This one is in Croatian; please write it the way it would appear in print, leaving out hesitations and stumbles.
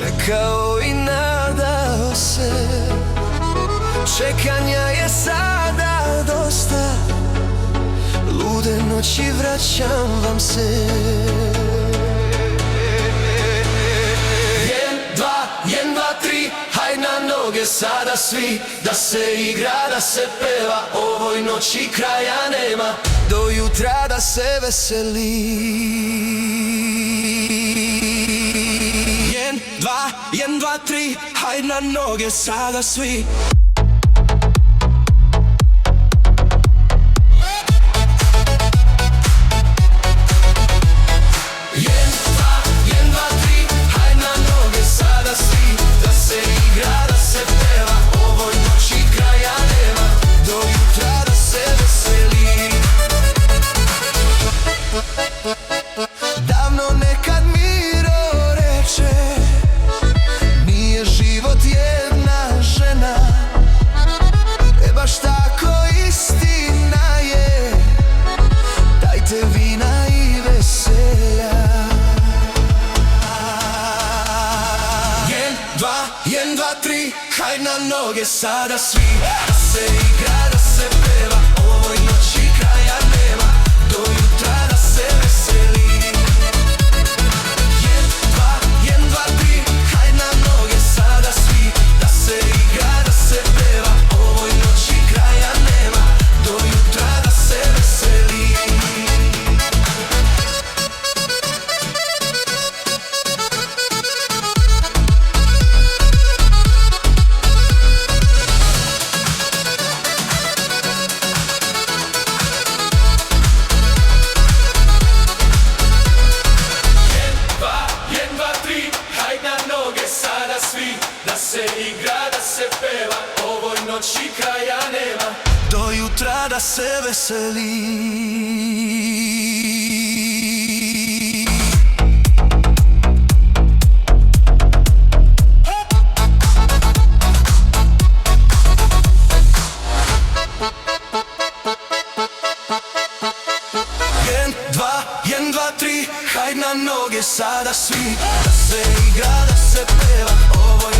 čekao i nadao se. Čekanja je sada dosta, lude noći vraćam vam se. 1, 2, 1, 2, 3, haj na noge sada svi, da se igra, da se peva, ovoj noći kraja nema, do jutra da se veseli. 1, 2, 1, 2, 3, haj na noge sada svi. Davno nekad Miro reče, nije život jedna žena. E baš tako istina je, dajte vina i veselja. 1, 2, 1, 2, 3, haj na noge sada svi, da se igra, da se peva, ovoj noći kraja nema, do jutra da se veseli. 1, 2, 1, 2, 3, haj na noge sada svi, da se igra, da se peva, ovoj noći kraja nema, do jutra da se veseli. Da se igra, da se peva, ovoj noći kraja nema, do jutra da se veseli. 1, 2, 1, 2, 3, haj na noge sada svi, da se igra, da se peva, ovoj